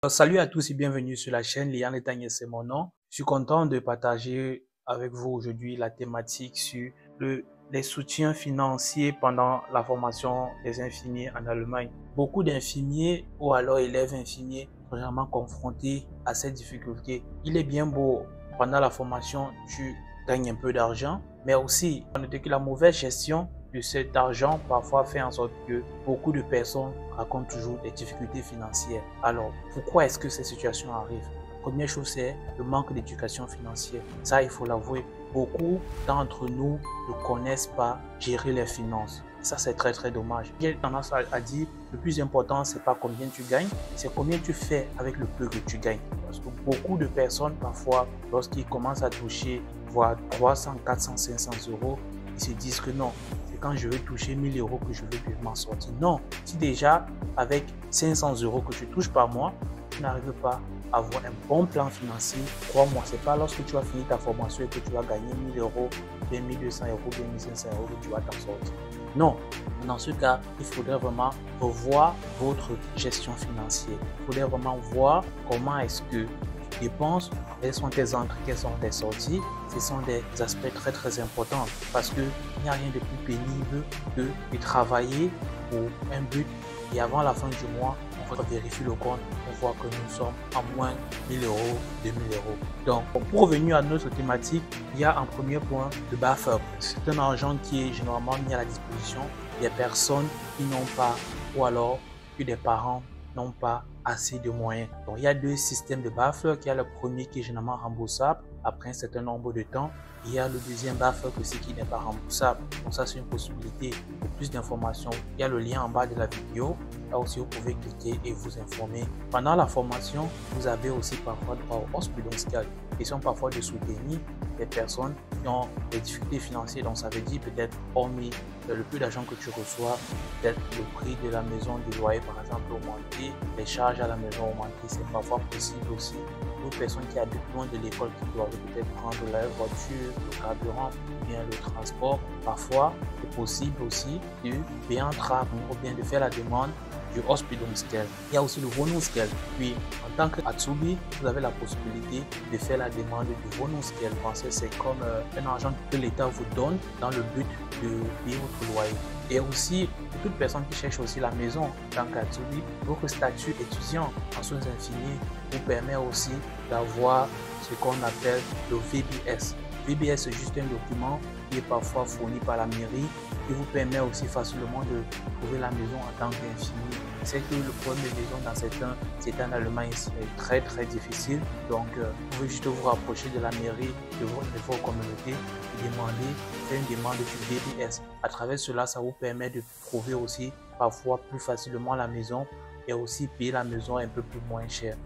Salut à tous et bienvenue sur la chaîne. Lian Etagne, c'est mon nom. Je suis content de partager avec vous aujourd'hui la thématique sur les soutiens financiers pendant la formation des infirmiers en Allemagne. Beaucoup d'infirmiers ou alors élèves infirmiers sont vraiment confrontés à cette difficulté. Il est bien beau, pendant la formation, tu gagnes un peu d'argent, mais aussi, on note que la mauvaise gestion de cet argent parfois fait en sorte que beaucoup de personnes racontent toujours des difficultés financières. Alors, pourquoi est-ce que ces situations arrivent? La première chose, c'est le manque d'éducation financière. Ça, il faut l'avouer. Beaucoup d'entre nous ne connaissent pas gérer les finances. Ça, c'est très, très dommage. J'ai tendance à dire, le plus important, c'est pas combien tu gagnes, c'est combien tu fais avec le peu que tu gagnes. Parce que beaucoup de personnes, parfois, lorsqu'ils commencent à toucher, voire 300, 400, 500 euros, ils se disent que non, c'est quand je vais toucher 1000 euros que je vais m'en sortir. Non, si déjà avec 500 euros que tu touches par mois, tu n'arrives pas à avoir un bon plan financier, crois-moi, c'est pas lorsque tu vas finir ta formation et que tu vas gagner 1000 euros, 1200 euros, 2500 euros que tu vas t'en sortir. Non, dans ce cas, il faudrait vraiment revoir votre gestion financière. Il faudrait vraiment voir comment est-ce que tu dépenses, quelles sont tes entrées, quelles sont tes sorties. Ce sont des aspects très très importants parce qu'il n'y a rien de plus pénible que de travailler pour un but et avant la fin du mois, on vérifie le compte, on voit que nous sommes à moins 1000 euros, 2000 euros. Donc, pour revenir à notre thématique, il y a un premier point de buffer. C'est un argent qui est généralement mis à la disposition des personnes qui n'ont pas, ou alors que des parents n'ont pas assez de moyens. Donc, il y a deux systèmes de buffer. Il y a le premier qui est généralement remboursable après un certain nombre de temps. Il y a le deuxième buffer aussi qui n'est pas remboursable. Donc ça, c'est une possibilité. Pour plus d'informations, il y a le lien en bas de la vidéo. Là aussi, vous pouvez cliquer et vous informer. Pendant la formation, vous avez aussi parfois droit au Ausbildungsgeld. Ils sont parfois de soutenir des personnes qui ont des difficultés financières. Donc ça veut dire peut-être hormis le peu d'argent que tu reçois, peut-être le prix de la maison, du loyer par exemple augmenté, les charges à la maison augmentées, c'est parfois possible aussi. D'autres personnes qui habitent loin de l'école qui doivent peut-être prendre leur voiture, le carburant ou bien le transport. Parfois, c'est possible aussi de payer un tram ou bien de faire la demande du Ausbildungsgeld. Il y a aussi le Wohnungsgeld. Puis, en tant qu'Azubi, vous avez la possibilité de faire la demande du Wohnungsgeld. Pensez, c'est comme un argent que l'État vous donne dans le but de payer votre loyer. Et aussi, pour toute personne qui cherche aussi la maison en tant qu'Azubi, votre statut étudiant en soins infirmiers vous permet aussi d'avoir ce qu'on appelle le VBS. VBS, c'est juste un document qui est parfois fourni par la mairie qui vous permet aussi facilement de trouver la maison en tant qu'infirmier. C'est que le problème des maisons dans certains Allemagne est très très difficile. Donc, vous pouvez juste vous rapprocher de la mairie de votre communauté et faire une demande du VBS. À travers cela, ça vous permet de trouver aussi parfois plus facilement la maison et aussi payer la maison un peu plus moins cher.